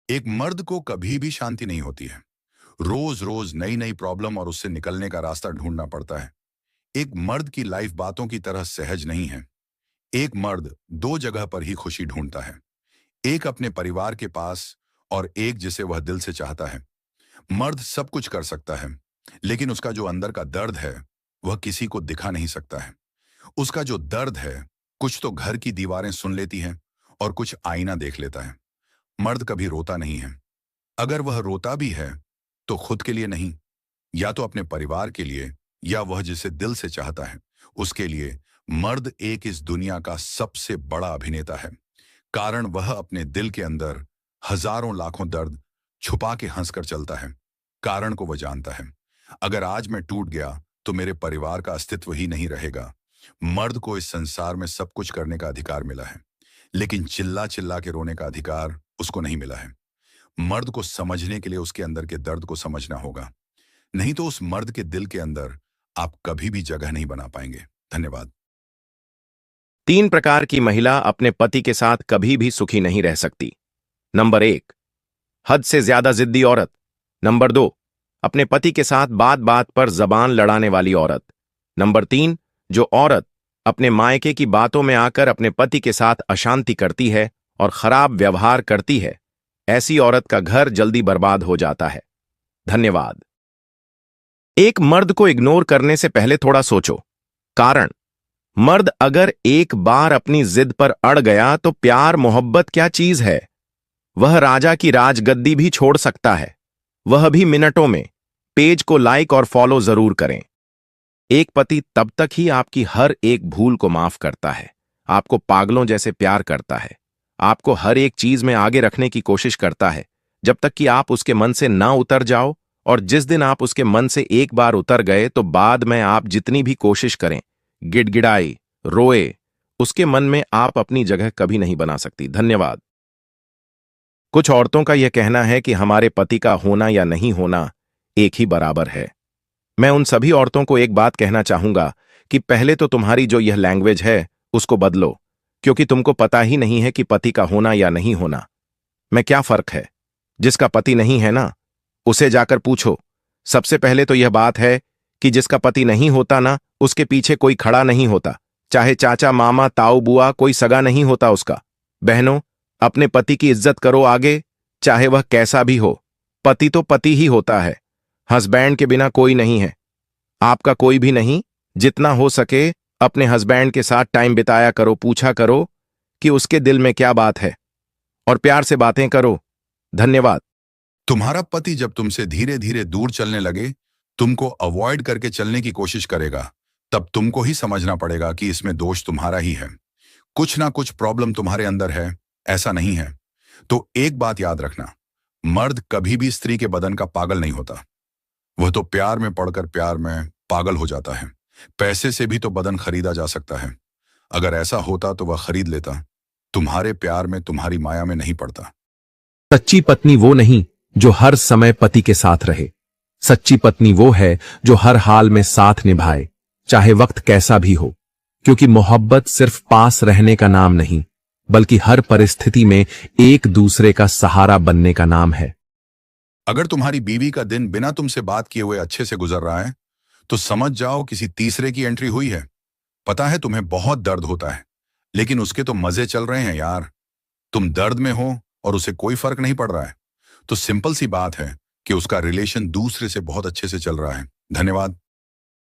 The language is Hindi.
एक मर्द को कभी भी शांति नहीं होती है। रोज रोज नई नई प्रॉब्लम और उससे निकलने का रास्ता ढूंढना पड़ता है। एक मर्द की लाइफ बातों की तरह सहज नहीं है। एक मर्द दो जगह पर ही खुशी ढूंढता है, एक अपने परिवार के पास और एक जिसे वह दिल से चाहता है। मर्द सब कुछ कर सकता है, लेकिन उसका जो अंदर का दर्द है वह किसी को दिखा नहीं सकता है। उसका जो दर्द है, कुछ तो घर की दीवारें सुन लेती हैं और कुछ आईना देख लेता है। मर्द कभी रोता नहीं है। अगर वह रोता भी है तो खुद के लिए नहीं, या तो अपने परिवार के लिए, या वह जिसे दिल से चाहता है उसके लिए। मर्द एक इस दुनिया का सबसे बड़ा अभिनेता है, कारण वह अपने दिल के अंदर हजारों लाखों दर्द छुपा के हंसकर चलता है। कारण को वह जानता है, अगर आज मैं टूट गया तो मेरे परिवार का अस्तित्व ही नहीं रहेगा। मर्द को इस संसार में सब कुछ करने का अधिकार मिला है, लेकिन चिल्ला चिल्ला के रोने का अधिकार उसको नहीं मिला है। मर्द को समझने के लिए उसके अंदर के दर्द को समझना होगा, नहीं तो उस मर्द के दिल के अंदर आप कभी भी जगह नहीं बना पाएंगे। धन्यवाद। 3 प्रकार की महिला अपने पति के साथ कभी भी सुखी नहीं रह सकती। नंबर 1, हद से ज्यादा जिद्दी औरत। नंबर 2, अपने पति के साथ बात बात पर जबान लड़ाने वाली औरत। नंबर 3, जो औरत अपने मायके की बातों में आकर अपने पति के साथ अशांति करती है और खराब व्यवहार करती है, ऐसी औरत का घर जल्दी बर्बाद हो जाता है। धन्यवाद। एक मर्द को इग्नोर करने से पहले थोड़ा सोचो। कारण, मर्द अगर एक बार अपनी जिद पर अड़ गया तो प्यार मोहब्बत क्या चीज है। वह राजा की राजगद्दी भी छोड़ सकता है, वह भी मिनटों में। पेज को लाइक और फॉलो जरूर करें। एक पति तब तक ही आपकी हर एक भूल को माफ करता है, आपको पागलों जैसे प्यार करता है, आपको हर एक चीज में आगे रखने की कोशिश करता है, जब तक कि आप उसके मन से ना उतर जाओ। और जिस दिन आप उसके मन से एक बार उतर गए तो बाद में आप जितनी भी कोशिश करें, गिड़गिड़ाई, रोए, उसके मन में आप अपनी जगह कभी नहीं बना सकती। धन्यवाद। कुछ औरतों का यह कहना है कि हमारे पति का होना या नहीं होना एक ही बराबर है। मैं उन सभी औरतों को एक बात कहना चाहूंगा कि पहले तो तुम्हारी जो यह लैंग्वेज है उसको बदलो, क्योंकि तुमको पता ही नहीं है कि पति का होना या नहीं होना में क्या फर्क है। जिसका पति नहीं है ना, उसे जाकर पूछो। सबसे पहले तो यह बात है कि जिसका पति नहीं होता ना, उसके पीछे कोई खड़ा नहीं होता, चाहे चाचा, मामा, ताऊ, बुआ, कोई सगा नहीं होता उसका। बहनों, अपने पति की इज्जत करो आगे, चाहे वह कैसा भी हो। पति तो पति ही होता है, हस्बैंड के बिना कोई नहीं है, आपका कोई भी नहीं। जितना हो सके अपने हस्बैंड के साथ टाइम बिताया करो, पूछा करो कि उसके दिल में क्या बात है और प्यार से बातें करो। धन्यवाद। तुम्हारा पति जब तुमसे धीरे धीरे दूर चलने लगे, तुमको अवॉइड करके चलने की कोशिश करेगा, तब तुमको ही समझना पड़ेगा कि इसमें दोष तुम्हारा ही है। कुछ ना कुछ प्रॉब्लम तुम्हारे अंदर है, ऐसा नहीं है। तो एक बात याद रखना, मर्द कभी भी स्त्री के बदन का पागल नहीं होता। वह तो प्यार में पड़कर प्यार में पागल हो जाता है। पैसे से भी तो बदन खरीदा जा सकता है। अगर ऐसा होता तो वह खरीद लेता। तुम्हारे प्यार में, तुम्हारी माया में नहीं पड़ता। सच्ची पत्नी वो नहीं जो हर समय पति के साथ रहे। सच्ची पत्नी वो है जो हर हाल में साथ निभाए, चाहे वक्त कैसा भी हो। क्योंकि मोहब्बत सिर्फ पास रहने का नाम नहीं, बल्कि हर परिस्थिति में एक दूसरे का सहारा बनने का नाम है। अगर तुम्हारी बीवी का दिन बिना तुमसे बात किए हुए अच्छे से गुजर रहा है, तो समझ जाओ किसी तीसरे की एंट्री हुई है। पता है तुम्हें बहुत दर्द होता है, लेकिन उसके तो मजे चल रहे हैं यार। तुम दर्द में हो और उसे कोई फर्क नहीं पड़ रहा है, तो सिंपल सी बात है कि उसका रिलेशन दूसरे से बहुत अच्छे से चल रहा है। धन्यवाद।